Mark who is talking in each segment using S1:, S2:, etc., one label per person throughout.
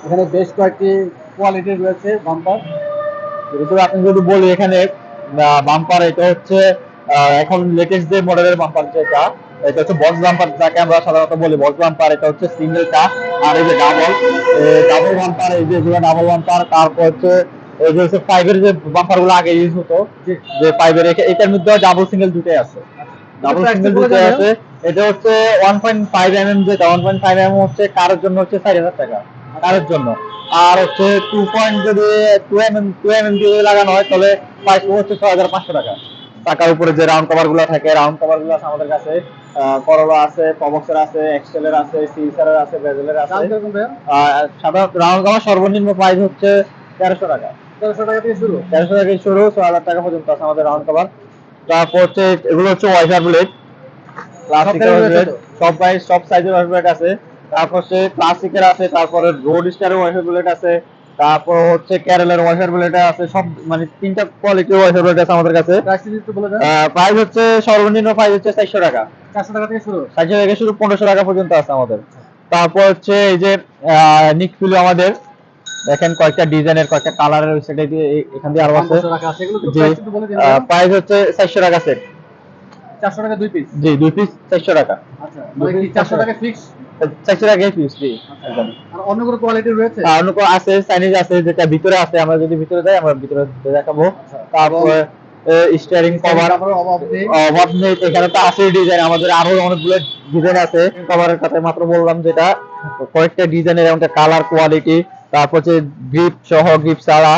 S1: এখানে বেশ কয়েকটি কোয়ালিটি রয়েছে বাম্পার।
S2: যেহেতু আপনি যদি বলি এখানে বাম্পার, এটা হচ্ছে এখন লেটেস্ট যে মডেলের বাম্পার, যেটা এটা হচ্ছে বক্স বাম্পার, যাকে আমরা সাধারণত বলি বক্স বাম্পার। এটা হচ্ছে সিঙ্গেল টা, আর এই যে ডাবল ডাবল বাম্পার, এই যে ডাবল বাম্পার। তারপর হচ্ছে এই যে হচ্ছে ফাইভের যে বাম্পার গুলো আগে ইউজ হতো,
S1: জি।
S2: যে ফাইভের, এটার মধ্যে ডাবল সিঙ্গেল দুটোই আছে।
S1: আচ্ছা, একটু
S2: ডাবল
S1: প্রাইসটা
S2: সিঙ্গেল
S1: বলে দেন
S2: দুটোই
S1: ভাইয়া।
S2: আছে। এটা হচ্ছে 1.5 যেটা 1.5 হচ্ছে কারের জন্য হচ্ছে 4,000 টাকা
S1: আচ্ছা।
S2: কারের জন্য। আর হচ্ছে 2 যদি 2 mm দিয়ে লাগানো হয় তাহলে প্রাইস হচ্ছে 6,500 টাকা। টাকার উপরে যে রাউন্ড কভার গুলো থাকে, রাউন্ড কভার গুলো আছে আমাদের কাছে। করলা আছে, পবক্সের আছে, এক্সেলের আছে, সিসারের আছে, বেজেলের
S1: দাম
S2: আছে।
S1: কিরকম ভাইয়া?
S2: সাধারণত রাউন্ড কভার সর্বনিম্ন প্রাইস হচ্ছে 1,300 টাকা।
S1: 1300 টাকা থেকে শুরু।
S2: 1,300 থেকে শুরু, 6,000 টাকা পর্যন্ত আছে আমাদের রাউন্ড কভার। তারপর হচ্ছে এগুলো হচ্ছে ওয়াইফার ব্লেড,
S1: সব
S2: ক্লাসিকের
S1: গাড়ি রয়েছে
S2: ব্লেড।
S1: তো?
S2: সব প্রাইস সব সাইজের ওয়াইফার ব্লেড আছে। তারপর হচ্ছে ক্লাসিকের আছে, তারপরে রোড স্টারের ওয়াইফার ব্লেড আছে, তারপর হচ্ছে ক্যারেলের ওয়াইফার ব্লেড আছে। সব মানে তিনটা কোয়ালিটির ওয়াইফার ব্লেড আছে আমাদের কাছে।
S1: প্রাইসটা যদি একটু বলে দেন।
S2: প্রাইস হচ্ছে সর্বনিম্ন প্রাইস হচ্ছে 400 টাকা।
S1: 400 টাকা থেকে শুরু।
S2: 400 থেকে শুরু, 1,500 টাকা পর্যন্ত আছে আমাদের।
S1: আচ্ছা।
S2: তারপর হচ্ছে এই যে নিকফিল আমাদের, দেখেন কয়েকটা ডিজাইনের, কয়েকটা কালারের ওয়েবসাইটে দিয়ে এখান দিয়ে আরো
S1: দাম
S2: আছে।
S1: কত রাখা আছে এগুলো একটু
S2: যে
S1: প্রাইস একটু বলে দিন ভাইয়া।
S2: প্রাইস হচ্ছে 400 টাকা সেট।
S1: 400 টাকা 2 পিস।
S2: জি, 2 পিস 400 টাকা।
S1: আচ্ছা,
S2: দুই
S1: মানে কি
S2: পিস
S1: 400
S2: 400
S1: টাকা
S2: টাকা।
S1: ফিক্স?
S2: 400 টাকা পিস, জি।
S1: আচ্ছা।
S2: একদম।
S1: আর অন্য কোনো কোয়ালিটি রয়েছে?
S2: অন্য আছে, চাইনিজ আছে, যেটা ভিতরে আছে। আমরা যদি ভিতরে যাই, আমরা ভিতরে দেখাবো।
S1: আচ্ছা। এবং
S2: তারপরে স্টিয়ারিং
S1: স্টিয়ারিং
S2: কভার
S1: কভারের অভাব নেই।
S2: অভাব নেই। এখানে তো আছে ডিজাইন, আমাদের আরো অনেকগুলো ডিজাইন আছে। কভারের কথা মাত্র বললাম যেটা, কয়েকটা ডিজাইনের এমন কালার কোয়ালিটি, তারপর হচ্ছে গ্রিপ সহ, গ্রিপ ছাড়া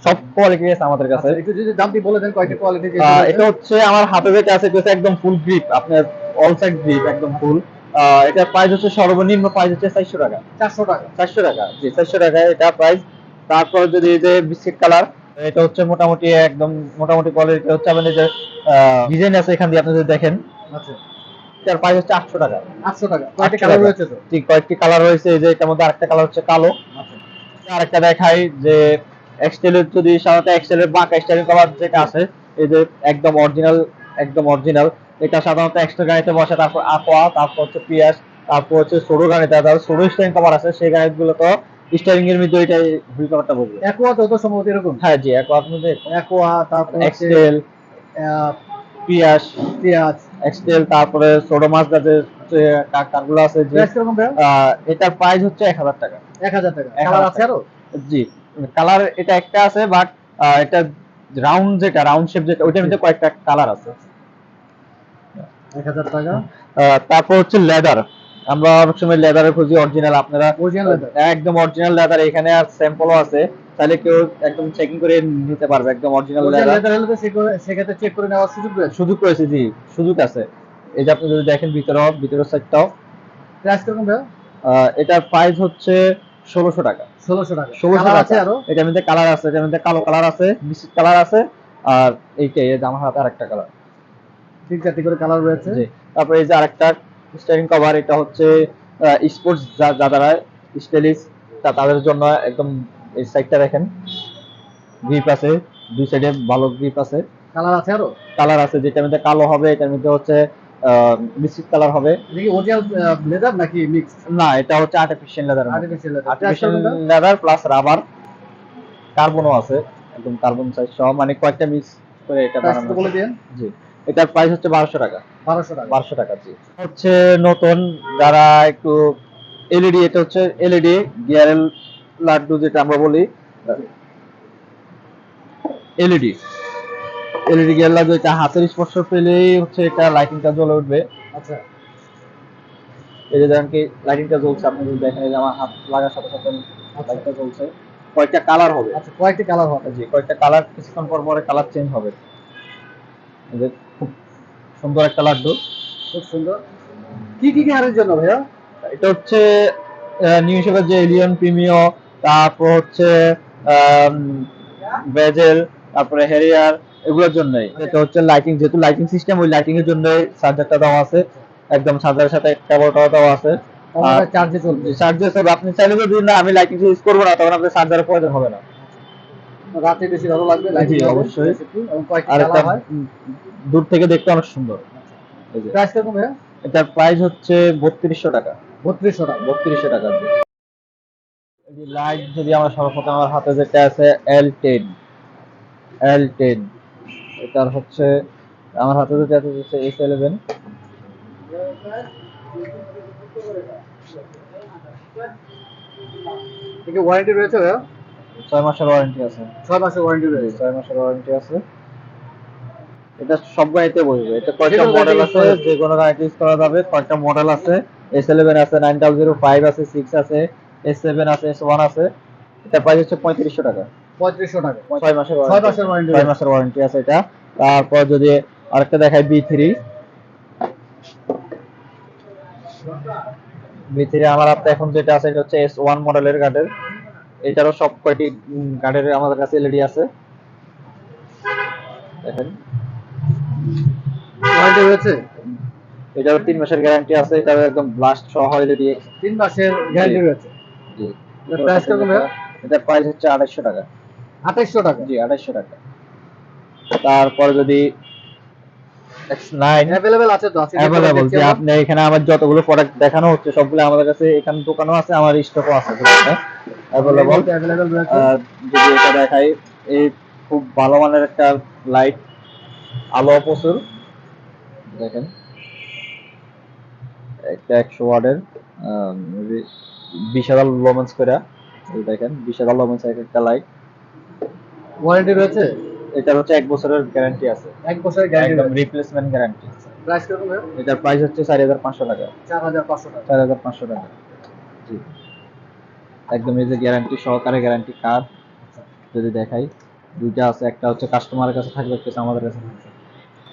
S2: সব কোয়ালিটি আছে আমাদের কাছে।
S1: আচ্ছা, একটু যদি দামটি বলে দেন কয়টা কোয়ালিটি যেহেতু রয়েছে।
S2: এটা হচ্ছে আমার হাতে যেটা আছে, এটা হচ্ছে একদম ফুল গ্রিপ, আপনার অল সাইড গ্রিপ একদম ফুল। এটা প্রাইস হচ্ছে সর্বনিম্ন প্রাইস হচ্ছে 400 টাকা।
S1: 400 টাকা।
S2: 400 টাকা, জি, 400 টাকা এটা প্রাইস। তারপর যদি এই যে বিস্কিট কালার, এটা হচ্ছে মোটামুটি একদম মোটামুটি কোয়ালিটি হচ্ছে আমাদের যে ডিজাইন আছে এখান দিয়ে আপনি যদি দেখেন,
S1: আচ্ছা।
S2: এটার প্রাইস হচ্ছে 800 টাকা।
S1: 800 টাকা। কয়টা
S2: 800
S1: কালার
S2: টাকা
S1: রয়েছে তো?
S2: ঠিক, কয়েকটি কালার রয়েছে। এই যে এটার মধ্যে আরেকটা কালার হচ্ছে কালো।
S1: আচ্ছা।
S2: আরেকটা দেখাই যে এক্সটেলের, যদি সাধারণত এক্সটেলের বাঁকা স্টাইলিং কভার যেটা আছে, এই যে একদম অরিজিনাল, একদম অরিজিনাল। এটা সাধারণত এক্সট্রা গাড়িতে বসে, তারপর আকোয়া, তারপর হচ্ছে পিয়াস, তারপর হচ্ছে ছোট গাড়িতে, তারপর ছোট স্টাইলিং কভার আছে, সেই গাড়িগুলো তো স্টাইলিং এর মধ্যে এটাই হুইল কভারটা বলবো।
S1: অ্যাকোয়া তো সম্ভবত এরকম।
S2: হ্যাঁ, জি, আকোয়ার মধ্যে
S1: অ্যাকোয়া, তারপর হচ্ছে
S2: এক্সটেল,
S1: আহ,
S2: পিয়াস,
S1: পেঁয়াজ।
S2: এক্সটেল, তারপরে ছোট মাছদা যে কারগুলো আছে, যে
S1: প্রাইস কিরকম ভাইয়া?
S2: এটার প্রাইস হচ্ছে 1,000 টাকা।
S1: 1000 টাকা।
S2: এক
S1: কালার
S2: হাজার
S1: আছে
S2: টাকা
S1: আরো?
S2: জি, কালার এটা একটা আছে, বাট এটা রাউন্ড, যেটা রাউন্ড শেপ, যেটা ওইটার মধ্যে কয়েকটা কালার আছে।
S1: 1000 টাকা।
S2: তারপর হচ্ছে লেদার। আমরা অনেক সময় লেদারের খুঁজি অরিজিনাল, আপনারা
S1: অরিজিনাল লেদার।
S2: একদম অরিজিনাল লেদার, এখানে আর স্যাম্পলও আছে, তাহলে কেউ একদম চেকিং করে নিতে পারবে, একদম অরিজিনাল
S1: অরিজিনাল
S2: লেদার।
S1: লেদার হলে তো সেক্ষেত্রে চেক করে নেওয়ার সুযোগ রয়েছে।
S2: সুযোগ রয়েছে, জি, সুযোগ আছে। এই যে আপনি যদি দেখেন ভিতরেও, ভিতরের সাইডটাও।
S1: প্রাইস কিরকম ভাইয়া?
S2: এটার প্রাইস হচ্ছে 1,600 টাকা।
S1: 1600 টাকা।
S2: ১৬০০
S1: কালার আছে
S2: টাকা।
S1: আরো?
S2: এটার মধ্যে কালার আছে, এটার মধ্যে কালো কালার আছে, বিস্কিট কালার আছে, আর এইটাই এই যে আমার হাতে আরেকটা কালার।
S1: 3-4টি করে কালার রয়েছে।
S2: জি। তারপরে এই যে আরেকটা স্টিয়ারিং কভার, এটা হচ্ছে স্পোর্টস যারা স্টাইলিশ, তাদের জন্য একদম। এই সাইডটা দেখেন, গ্রিপ আছে, দুই সাইডে ভালো গ্রিপ আছে।
S1: কালার আছে আরো?
S2: কালার আছে, যেটার মধ্যে কালো হবে, এটার মধ্যে হচ্ছে বিস্কিট কালার হবে।
S1: এটা কি অরিজিনাল লেদার নাকি মিক্সড?
S2: না, এটা হচ্ছে artificial leather.
S1: Artificial leather. Price
S2: artificial
S1: কিরকম ভাইয়া?
S2: লেদার প্লাস রাবার, কার্বনও আছে, একদম কার্বন সাইজ সহ, মানে কয়েকটা মিক্স করে এটা
S1: প্রাইস
S2: বানানো
S1: তো বলে
S2: হয়েছে।
S1: দিন।
S2: জি, এটার প্রাইস হচ্ছে 1,200 টাকা।
S1: 1200 টাকা।
S2: 1,200 টাকা, জি। হচ্ছে নতুন যারা একটু এলইডি, এটা হচ্ছে এলইডি গিয়ারের লাড্ডু, যেটা আমরা বলি এলইডি। এলইডি গিয়ার লাড্ডু, এটা হাতের স্পর্শ পেলেই হচ্ছে এটা লাইটিংটা জ্বলে উঠবে।
S1: আচ্ছা।
S2: এই যে দেখেন কি লাইটিংটা জ্বলছে, আপনি যদি দেখেন, এই যে আমার হাত লাগার সাথে সাথে
S1: আচ্ছা।
S2: লাইটটা জ্বলছে। কয়েকটা কালার হবে।
S1: আচ্ছা, কয়েকটি কালার হবে।
S2: জি, কয়েকটা কালার, কিছুক্ষণ পর পরে কালার চেঞ্জ হবে। এই যে খুব সুন্দর একটা লাড্ডু।
S1: খুব সুন্দর। কি কি গিয়ারের জন্য ভাইয়া?
S2: এটা হচ্ছে নিউ শেপের যে এলিয়ন প্রিমিও, তারপর হচ্ছে বেজেল, তারপরে হেরিয়ার, এগুলোর জন্যই। এটা হচ্ছে লাইটিং, যেহেতু লাইটিং সিস্টেম, ওই লাইটিং এর জন্য চার্জারটা দেওয়া আছে, একদম চার্জারের সাথে কেবলটাও দেওয়া আছে।
S1: তাহলে
S2: আর
S1: এটা চার্জে চলবে।
S2: চার্জার হিসেবে আপনি চাইলে যদি না আমি লাইটিং ইউজ করবো না, তখন আপনার চার্জারের প্রয়োজন হবে না।
S1: রাতে বেশি ভালো লাগবে
S2: জি,
S1: লাইটিং হলে।
S2: অবশ্যই।
S1: এবং কয়েকটি
S2: আর এটা
S1: কালার হয়।
S2: দূর থেকে দেখতে অনেক সুন্দর।
S1: আচ্ছা।
S2: এই যে
S1: প্রাইস কিরকম ভাইয়া?
S2: এটার প্রাইস হচ্ছে 3,200 টাকা।
S1: 3200 টাকা।
S2: 3,200 টাকা, জি। লাইট যদি আমরা সর্বপ্রথম আমার হাতে যেটা আছে L10 এটার হচ্ছে আমার হাতে যেটা আছে হচ্ছে S11।
S1: কি ওয়ারেন্টি রয়েছে ভাইয়া?
S2: 6 মাসের ওয়ারেন্টি আছে।
S1: 6 মাসের ওয়ারেন্টি
S2: জি,
S1: রয়েছে।
S2: 6 মাসের ওয়ারেন্টি আছে। এটা সব গাড়িতে বসবে। এটা
S1: যে
S2: কয়টা
S1: কোনো গাড়িতে
S2: মডেল
S1: ইউজ
S2: আছে,
S1: করা যাবে।
S2: যে কোনো গাড়িতে ইউজ করা যাবে। কয়টা মডেল আছে, S11 আছে, 9005 আছে, 6 আছে, S7 আছে, S1 আছে। এটা প্রাইস হচ্ছে 3500 টাকা।
S1: 3500 টাকা।
S2: 6 মাসের
S1: 6
S2: ওয়ারেন্টি
S1: মাসের
S2: আছে।
S1: ওয়ারেন্টি
S2: 6
S1: রয়েছে।
S2: মাসের ওয়ারেন্টি আছে এটা। তারপর যদি আরেকটা দেখাই B3 আমার হাতে এখন যেটা আছে এটা হচ্ছে S1 মডেলের গাড়ির। এটারও সব কয়টি গাড়ির আমাদের কাছে এলইডি আছে। দেখেন
S1: ওয়ারেন্টি রয়েছে?
S2: এটারও 3 মাসের গ্যারান্টি আছে। এটারও একদম ব্লাস্ট সহ এলইডি।
S1: 3 মাসের গ্যারান্টি রয়েছে।
S2: জি।
S1: এর প্রাইস কিরকম ভাইয়া?
S2: এটার প্রাইস হচ্ছে 2800 টাকা।
S1: 2800 টাকা।
S2: জি, 2800 টাকা। তারপর যদি X9
S1: अवेलेबल আছে তো? আজকে যে প্রোডাক্ট
S2: অ্যাভেলেবল,
S1: দেখছি
S2: যে
S1: আমরা।
S2: আপনি এখানে আমার যতগুলো প্রোডাক্ট দেখানো হচ্ছে সবগুলো আমাদের কাছে এখানে দোকানও আছে, আমার স্টকও আছে
S1: এই
S2: অ্যাভেলেবল।
S1: মুহূর্তে अवेलेबल রয়েছে।
S2: যদি এটা দেখাই, এই খুব ভালো মানের একটা লাইট, আলো প্রচুর। দেখেন একটা 100 ওয়াটের 20,000 লুমেন্স করে। এই দেখেন 20,000 লুমেন্স একটা লাইট।
S1: ওয়ারেন্টি রয়েছে?
S2: এটার হচ্ছে 1 বছরের গ্যারান্টি আছে।
S1: 1 বছরের গ্যারান্টি
S2: একদম
S1: রয়েছে।
S2: Replacement guarantee.
S1: প্রাইস কিরকম ভাইয়া?
S2: এটার প্রাইস হচ্ছে 4500 টাকা।
S1: 4500 টাকা।
S2: 4500 টাকা। জি, একদম এই যে গ্যারান্টি সহকারে গ্যারান্টি কার্ড যদি দেখাই, দুইটা আছে। একটা হচ্ছে কাস্টমারের কাছে থাকবে, একটা হচ্ছে আমাদের কাছে থাকবে।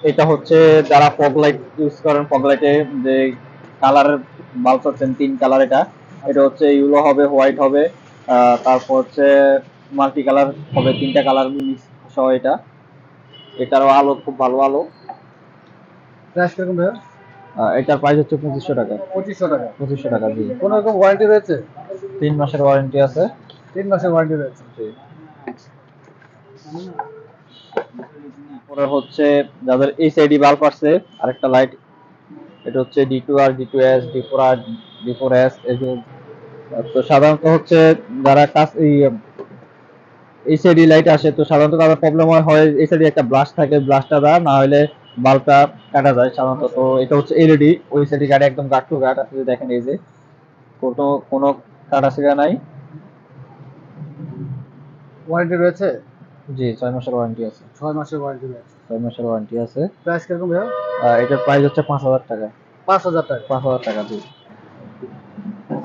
S2: এটা হচ্ছে যারা ফগ লাইট ইউজ করেন, ফগ লাইটে যে কালারের বাল্ব হচ্ছেন 3 কালার। এটা এটা হচ্ছে ইউলো হবে, হোয়াইট হবে, তারপর হচ্ছে মাল্টি কালার হবে, 3টা কালার মিক্স সহ এটা। এটারও আলো খুব ভালো আলো।
S1: প্রাইস কিরকম ভাইয়া?
S2: এটার প্রাইস হচ্ছে 2500 টাকা।
S1: 2500 টাকা।
S2: 2500 টাকা। জি,
S1: কোন রকম ওয়ারেন্টি রয়েছে?
S2: 3 মাসের ওয়ারেন্টি আছে।
S1: 3 মাসের ওয়ারেন্টি রয়েছে।
S2: জি। পরে হচ্ছে যাদের এইচআইডি বাল্ব আছে, আরেকটা লাইট। এটা হচ্ছে D2R, D2S, D4R, D4S। তো সাধারণত হচ্ছে যারা কাজ এই এইচআইডি লাইট আসে, তো সাধারণত তাদের প্রবলেম হয় এইচআইডি একটা ব্লাস্ট থাকে, ব্লাস্টটা দেওয়া না হলে বাল্বটা কাটা যায় সাধারণত। তো এটা হচ্ছে এলইডি ওইচআইডি গাড়ি, একদম গাট টু গাট। আপনি দেখেন এই যে কোনো কোনো কাটা ছিঁড়া নাই।
S1: ওয়ারেন্টি রয়েছে?
S2: জি, 6 মাসের ওয়ারেন্টি আছে।
S1: 6 মাসের ওয়ারেন্টি রয়েছে।
S2: 6 মাসের ওয়ারেন্টি আছে।
S1: প্রাইস কিরকম ভাইয়া?
S2: এটার প্রাইস হচ্ছে 5000 টাকা।
S1: 5000 টাকা।
S2: 5000 টাকা। জি।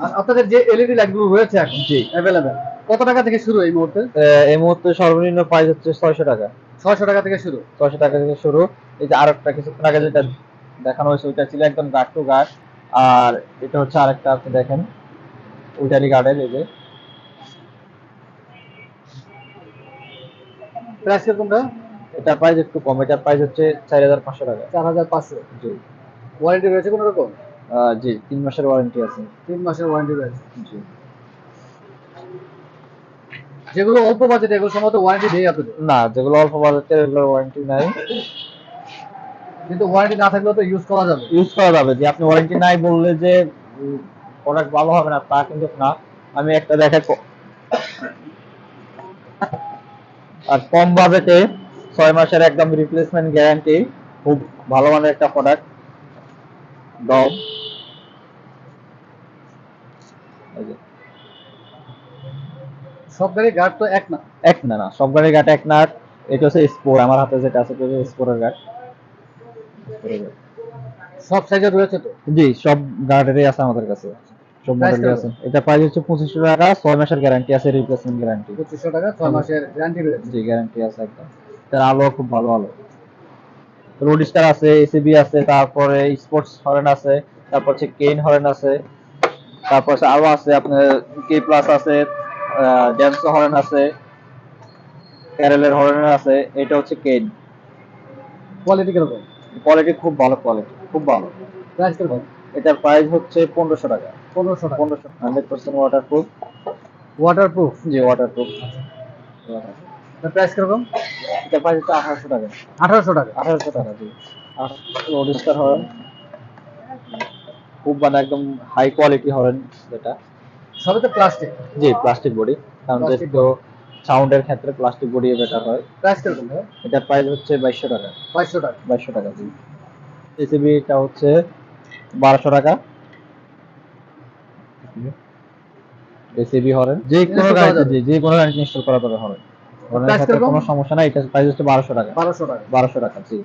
S1: আর আপনাদের যে এলইডি লাইটগুলো রয়েছে এখন
S2: জি।
S1: अवेलेबल কত টাকা থেকে শুরু এই মুহূর্তে?
S2: এই মুহূর্তে সর্বনিম্ন প্রাইস হচ্ছে 600 টাকা।
S1: 600 টাকা থেকে শুরু।
S2: 600 টাকা থেকে শুরু। এই যে আরেকটা কিছুক্ষণ আগে যেটা দেখানো হয়েছে ওইটা ছিল একদম গাট টু গাট। আর এটা হচ্ছে আরেকটা, আপনি দেখেন ওইটারই গার্ডের। এই যে
S1: প্রাইস কিরকম ভাইয়া?
S2: এটার প্রাইস একটু কম। এটার প্রাইস হচ্ছে 4500 টাকা।
S1: 4500।
S2: জি।
S1: ওয়ারেন্টি রয়েছে কোন রকম?
S2: জি, 3 মাসের ওয়ারেন্টি আছে।
S1: 3 মাসের ওয়ারেন্টি রয়েছে।
S2: জি।
S1: যেগুলো অল্প বাজেট এগুলো সম্ভবত ওয়ারেন্টি নেই আপনাদের।
S2: না, যেগুলো অল্প বাজেটের এগুলোর ওয়ারেন্টি নাই।
S1: কিন্তু ওয়ারেন্টি না থাকলেও তো ইউজ করা যাবে।
S2: ইউজ করা যাবে। যে আপনি ওয়ারেন্টি নাই বললে যে প্রোডাক্ট ভালো হবে না তা কিন্তু না। আমি একটা দেখাই, আর কম বাজেটে 6 মাসের একদম রিপ্লেসমেন্ট গ্যারান্টি, খুব ভালো মানের একটা প্রোডাক্ট ডব।
S1: সব গাড়ি গার্ড তো এক না।
S2: এক না, না সব গাড়ির গাট এক না। এটা হচ্ছে স্পোর, আমার হাতে যেটা আছে এটা হচ্ছে স্পোরের গাট।
S1: সব সাইজের রয়েছে তো?
S2: জি, সব গার্ডেরই আছে আমাদের কাছে, সব
S1: প্রাইস
S2: মডেলই
S1: কিরকম?
S2: আছে। এটা প্রাইস হচ্ছে 2500 টাকা। 6 মাসের গ্যারান্টি আছে, রিপ্লেসমেন্ট গ্যারান্টি।
S1: 2500 টাকা 6 মাসের গ্যারান্টি রয়েছে।
S2: জি, গ্যারান্টি আছে একদম। তার আলো খুব ভালো আলো। রোড স্টার আছে, এসিবি আছে, তারপরে স্পোর্টস হরেন আছে, তারপর হচ্ছে কেইন হরেন আছে, তারপর হচ্ছে আরো আছে আপনার কে প্লাস আছে, ড্যান্সো হরেন আছে, ক্যারেলের হরেন আছে। এটা হচ্ছে কেইন।
S1: কোয়ালিটি কিরকম?
S2: কোয়ালিটি খুব ভালো, কোয়ালিটি খুব ভালো।
S1: প্রাইস কিরকম?
S2: এটার প্রাইস হচ্ছে 1500 টাকা।
S1: 1500 টাকা।
S2: 1500, 100% ওয়াটারপ্রুফ।
S1: ওয়াটারপ্রুফ।
S2: জি, ওয়াটারপ্রুফ।
S1: তার প্রাইস কিরকম?
S2: এটার প্রাইস হচ্ছে 1800 টাকা।
S1: 1800 টাকা।
S2: 1800 টাকা। জি। রোড স্টার হরেন খুব মানে একদম হাই কোয়ালিটি হরেন যেটা।
S1: সবই তো প্লাস্টিক।
S2: জি প্লাস্টিক বডি, কারণ
S1: Plastic
S2: যেহেতু সাউন্ডের ক্ষেত্রে প্লাস্টিক বডি বেটার হয়।
S1: প্রাইস কিরকম ভাই?
S2: এটার প্রাইস হচ্ছে 2200 টাকা।
S1: 2200 টাকা।
S2: 2200 টাকা জি। এসিবিটা হচ্ছে 1200 টাকা। এসিবি হরেন যে কোনো
S1: Install করা
S2: গাড়িতে,
S1: যাবে?
S2: যে কোনো গাড়িতে ইনস্টল করা যাবে হরেন। হরেনের
S1: প্রাইস
S2: ক্ষেত্রে
S1: কিরকম?
S2: কোনো সমস্যা নাই, এটা প্রাইস হচ্ছে 1200 টাকা।
S1: 1200 টাকা।
S2: 1200 টাকা জি।